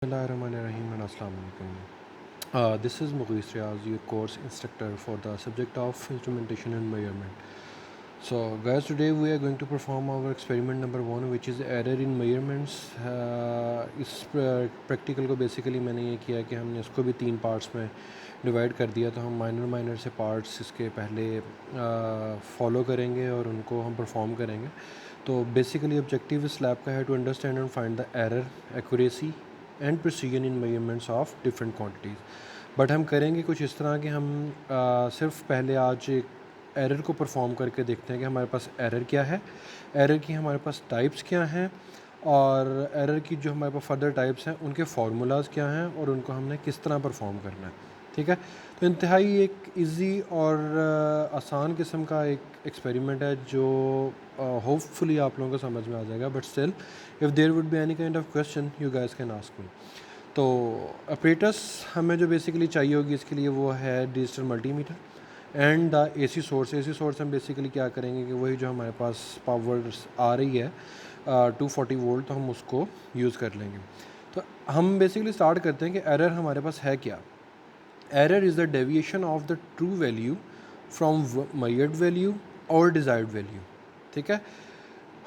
Bismillahirrahmanirrahim and Assalamu alaikum. This is Mughis Riaz, your course instructor for the subject of instrumentation and measurement. So guys, today we are going to perform our experiment number 1, which is error in measurements. इस practical को basically मैंने ये किया कि हमने इसको भी 3 parts में डिवाइड कर दिया, तो हम माइनर से पार्ट्स इसके पहले फॉलो करेंगे और उनको हम परफॉर्म करेंगे. तो बेसिकली ऑब्जेक्टिव इस लैब का है to understand and find the error, accuracy and precision in measurements of different quantities. But हम करेंगे कुछ इस तरह कि हम सिर्फ पहले आज एक एरर को परफॉर्म करके देखते हैं कि हमारे पास एरर क्या है, एरर की हमारे पास टाइप्स क्या हैं, और एरर की जो हमारे पास फर्दर टाइप्स हैं उनके फार्मूलाज क्या हैं और उनको हमने किस तरह परफॉर्म करना है. ठीक है, तो इंतहाई एक इजी और आसान किस्म का एक एक्सपेरिमेंट है जो होपफुली आप लोगों को समझ में आ जाएगा. But still if there would be any kind of question you guys can ask me. तो ऑपरेटर्स हमें जो बेसिकली चाहिए होगी इसके लिए वो है digital multimeter and the AC source. AC source हम बेसिकली क्या करेंगे कि वही जो हमारे पास पावर आ रही है 240 वोल्ट, तो हम उसको यूज़ कर लेंगे. तो हम बेसिकली स्टार्ट करते हैं कि एरर हमारे पास है क्या. Error is the deviation of the true value from measured value और डिज़ायर्ड वैल्यू. ठीक है,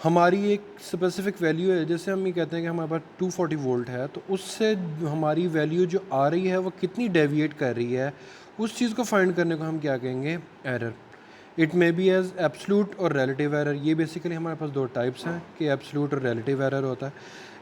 हमारी एक स्पेसिफिक वैल्यू है, जैसे हम ये कहते हैं कि हमारे पास 240 वोल्ट है, तो उससे हमारी वैल्यू जो आ रही है वो कितनी डेविएट कर रही है, उस चीज़ को फाइंड करने को हम क्या कहेंगे, error. It may be as absolute और रिलेटिव एरर. ये बेसिकली हमारे पास 2 टाइप्स हैं कि एब्सोल्यूट और रिलेटिव एरर होता है.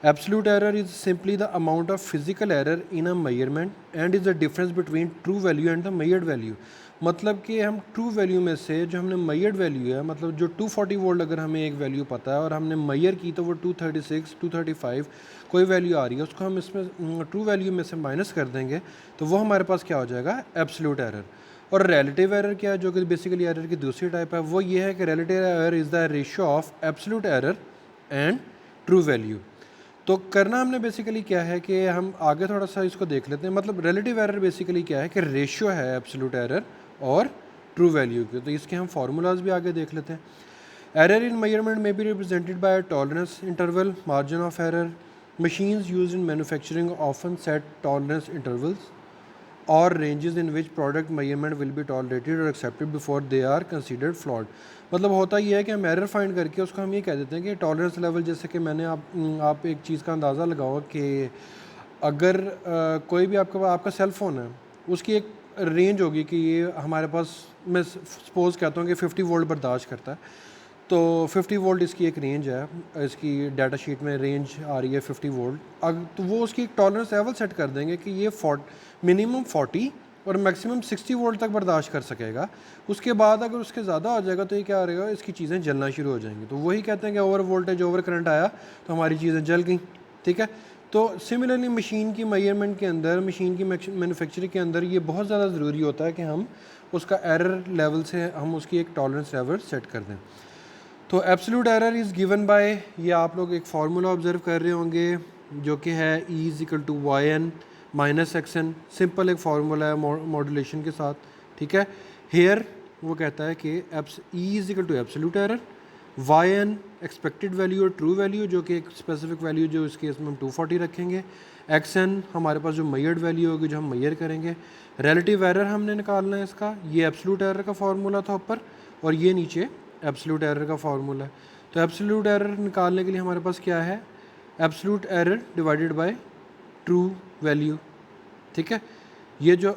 Absolute error is simply the amount of physical error in a measurement and is the difference between true value and the measured value. मतलब कि हम ट्रू वैल्यू में से जो हमने मेजर्ड वैल्यू है, मतलब जो 240 वोल्ट अगर हमें एक वैल्यू पता है और हमने मेजर की तो वो 236 235 कोई वैल्यू आ रही है, उसको हम इसमें ट्रू वैल्यू में से माइनस कर देंगे तो वो हमारे पास क्या हो जाएगा, एब्सोल्यूट एरर. और रिलेटिव एरर क्या है, जो कि बेसिकली एरर की दूसरी टाइप है, वो ये है कि relative error is the ratio of absolute error and true value. तो करना हमने बेसिकली क्या है कि हम आगे थोड़ा सा इसको देख लेते हैं. मतलब रिलेटिव एरर बेसिकली क्या है कि रेशियो है एब्सोल्यूट एरर और ट्रू वैल्यू की. तो इसके हम फार्मूलाज भी आगे देख लेते हैं. एरर इन मेजरमेंट में be represented by tolerance interval, margin of error. Machines used in manufacturing often set tolerance intervals और ranges in which product measurement will be tolerated और accepted before they are considered flawed. मतलब होता ये है कि हम error find करके उसको हम ये कह देते हैं कि टॉलरेंस लेवल, जैसे कि मैंने आप एक चीज़ का अंदाज़ा लगाओ कि अगर कोई भी आपका सेल फ़ोन है, उसकी एक रेंज होगी कि ये हमारे पास, मैं सपोज़ कहता हूँ कि 50 वोल्ट बर्दाश्त करता है, तो 50 वोल्ट इसकी एक रेंज है, इसकी डाटा शीट में रेंज आ रही है 50 वोल्ट. तो वो उसकी एक टॉलरेंस लेवल सेट कर देंगे कि ये मिनिमम 40 और मैक्सिमम 60 वोल्ट तक बर्दाश्त कर सकेगा. उसके बाद अगर उसके ज़्यादा हो जाएगा तो ये क्या हो रहेगा, इसकी चीज़ें जलना शुरू हो जाएंगी. तो वही कहते हैं कि ओवर वोल्टेज, ओवर करंट आया तो हमारी चीज़ें जल गई. ठीक है, तो सिमिलरली मशीन की मेजरमेंट के अंदर, मशीन की मैन्युफैक्चरिंग के अंदर ये बहुत ज़्यादा ज़रूरी होता है कि हम उसका एरर लेवल से हम उसकी एक टॉलरेंस लेवल सेट कर दें. तो absolute error is given by, ये आप लोग एक फार्मूला ऑब्जर्व कर रहे होंगे जो कि है E is equal to y n minus x n. Simple एक फार्मूला है मॉड्यूलेशन के साथ. ठीक है, हेयर वो कहता है कि E is equal to absolute error, y n expected value और ट्रू वैल्यू, जो कि एक स्पेसिफिक वैल्यू जो इस केस में हम 240 रखेंगे. एक्स एन हमारे पास जो मेजर्ड वैल्यू होगी जो हम मेजर करेंगे. रिलेटिव एरर हमने निकालना है इसका, ये एब्सोल्यूट एरर का फार्मूला था ऊपर और ये नीचे एब्सोल्यूट एरर का फार्मूला है. तो एब्सोल्यूट एरर निकालने के लिए हमारे पास क्या है, absolute error divided by true value. ठीक है, ये जो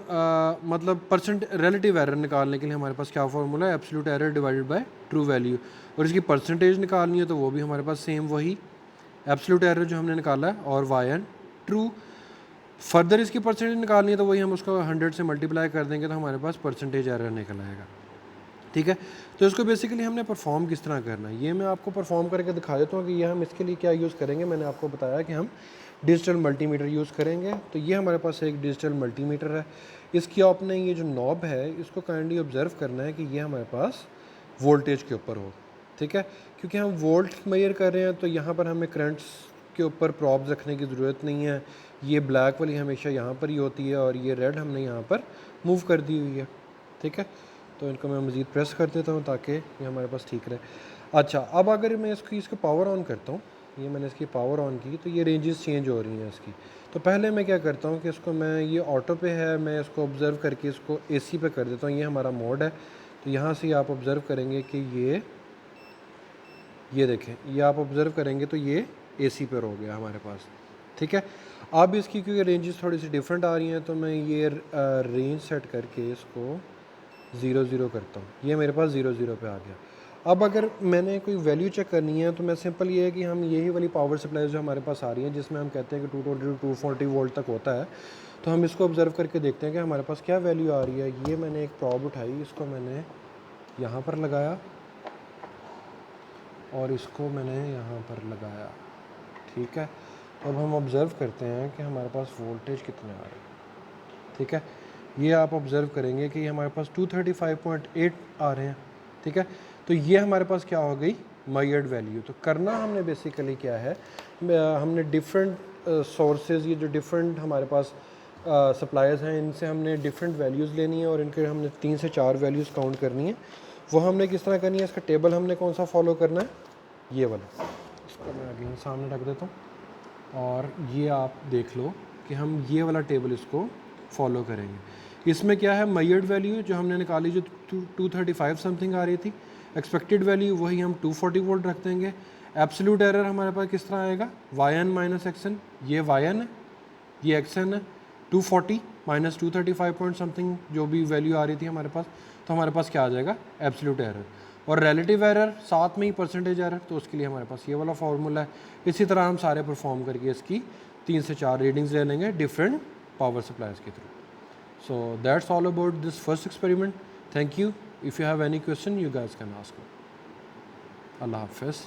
मतलब परसेंट रिलेटिव एरर निकालने के लिए हमारे पास क्या फार्मूला है, absolute error divided by true value. और इसकी परसेंटेज निकालनी है तो वो भी हमारे पास सेम वही एब्सोल्यूट एरर जो हमने निकाला है और वाई एन ट्रू. फर्दर इसकी परसेंटेज निकालनी है तो वही हम उसको 100 से मल्टीप्लाई कर देंगे तो हमारे पास परसेंटेज एरर निकल आएगा. ठीक है, तो इसको बेसिकली हमने परफॉर्म किस तरह करना है ये मैं आपको परफॉर्म करके दिखा देता हूँ कि ये हम इसके लिए क्या यूज़ करेंगे. मैंने आपको बताया कि हम डिजिटल मल्टीमीटर यूज़ करेंगे. तो ये हमारे पास एक डिजिटल मल्टीमीटर है. इसकी आपने ये जो नॉब है इसको काइंडली ऑब्जर्व करना है कि ये हमारे पास वोल्टेज के ऊपर हो. ठीक है, क्योंकि हम वोल्ट मेजर कर रहे हैं तो यहाँ पर हमें करंट्स के ऊपर प्रॉब्स रखने की ज़रूरत नहीं है. ये ब्लैक वाली हमेशा यहाँ पर ही होती है और ये रेड हमने यहाँ पर मूव कर दी हुई है. ठीक है, तो इनको मैं मज़ीद प्रेस कर देता हूँ ताकि ये हमारे पास ठीक रहे. अच्छा, अब अगर मैं इसकी पावर ऑन करता हूँ, ये मैंने इसकी पावर ऑन की तो ये रेंजेस चेंज हो रही हैं इसकी. तो पहले मैं क्या करता हूँ कि इसको मैं, ये ऑटो पे है, मैं इसको ऑब्ज़र्व करके इसको एसी पे कर देता हूँ। ये हमारा मोड है। तो यहाँ से आप ऑब्ज़र्व करेंगे कि ये देखें, ये आप ऑब्ज़र्व करेंगे तो ये एसी पर हो गया हमारे पास। ठीक है, अब इसकी क्योंकि रेंजेस थोड़ी सी डिफरेंट आ रही हैं तो मैं ये रेंज सेट करके इसको 0 0 करता हूँ। ये मेरे पास 0 0 पे आ गया। अब अगर मैंने कोई वैल्यू चेक करनी है तो मैं सिंपल ये है कि हम यही वाली पावर सप्लाई जो हमारे पास आ रही है, जिसमें हम कहते हैं कि 220 टू 240 वोल्ट तक होता है, तो हम इसको ऑब्ज़र्व करके देखते हैं कि हमारे पास क्या वैल्यू आ रही है। ये मैंने एक प्रॉब उठाई, इसको मैंने यहाँ पर लगाया और इसको मैंने यहाँ पर लगाया। ठीक है, तो अब हम ऑब्ज़र्व करते हैं कि हमारे पास वोल्टेज कितने आ रहे हैं। ठीक है, ये आप ऑब्ज़र्व करेंगे कि हमारे पास 235.8 आ रहे हैं। ठीक है, तो ये हमारे पास क्या हो गई, मेजर्ड वैल्यू। तो करना हमने बेसिकली क्या है, हमने डिफरेंट सोर्सेज, ये जो डिफरेंट हमारे पास सप्लायर्स हैं, इनसे हमने डिफरेंट वैल्यूज़ लेनी है और इनके हमने 3 से 4 वैल्यूज़ काउंट करनी है। वो हमने किस तरह करनी है, इसका टेबल हमने कौन सा फॉलो करना है, ये वाला। इसको मैं अगेन सामने रख देता हूँ और ये आप देख लो कि हम ये वाला टेबल इसको फॉलो करेंगे। इसमें क्या है, मेजर्ड वैल्यू जो हमने निकाली जो 235 समथिंग आ रही थी, एक्सपेक्टेड वैल्यू वही हम 240 वोल्ट रख देंगे। एब्सोल्यूट एरर हमारे पास किस तरह आएगा, YN माइनस XN, ये YN है, ये XN है, 240 माइनस 235 पॉइंट समथिंग जो भी वैल्यू आ रही थी हमारे पास, तो हमारे पास क्या आ जाएगा, एब्सोल्यूट एरर। और रिलेटिव एरर साथ में ही परसेंटेज एरर, तो उसके लिए हमारे पास ये वाला फार्मूला है। इसी तरह हम सारे परफॉर्म करके इसकी 3 से 4 रीडिंग्स ले लेंगे डिफरेंट पावर सप्लाईज के through. So that's all about this first experiment. Thank you. If you have any question, you guys can ask me. Allah Hafiz.